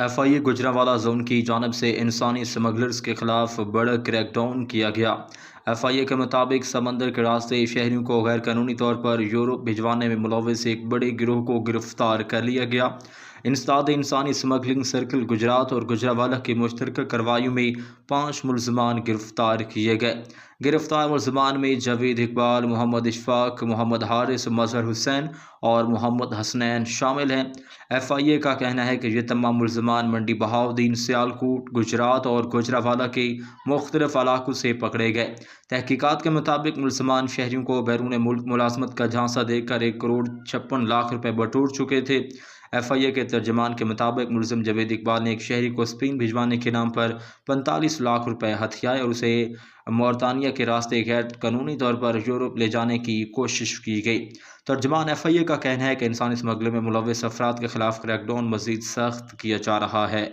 FIA Gujranwala zone کی جانب سے انسانی سمگلرز کے خلاف بڑا کریک ڈاؤن کیا گیا۔ FIA کے مطابق سمندر کے راستے شہریوں کو غیر قانونی طور پر یورپ بھجوانے میں ملوث ایک بڑے گروہ کو گرفتار کر لیا گیا۔ انسداد انسانی سمگلنگ سرکل گجرات اور گجرانوالہ کی مشترکہ کارروائیوں میں 5 ملزمان گرفتار کیے گئے۔ گرفتار ملزمان میں جاوید اقبال، محمد اشفاق، محمد حارث، مظہر حسین اور محمد حسنین شامل ہیں۔ FIA کا کہنا ہے کہ یہ تمام ملزمان منڈی بہاؤالدین، سیالکوٹ، گجرات اور گجرانوالہ کے مختلف علاقوں سے پکڑے گئے۔ تحقیقات کے مطابق ملزمان شہریوں کو بیرون ملک ملازمت کا جھانسا دے کر 1,56,00,000 روپے بٹور چکے تھے۔ FIA کے ترجمان کے مطابق ملزم جاوید اقبال نے ایک شہری کو اسپین بھجوانے کے نام پر 45 لاکھ روپے ہتھیائے اور اسے موریطانیہ کے راستے غیر قانونی طور پر یورپ لے جانے کی کوشش کی گئی۔ ترجمان FIA کا کہنا ہے کہ انسانی اسمگلنگ میں ملوث افراد کے خلاف کریک ڈاؤن مزید سخت کیا جا رہا ہے۔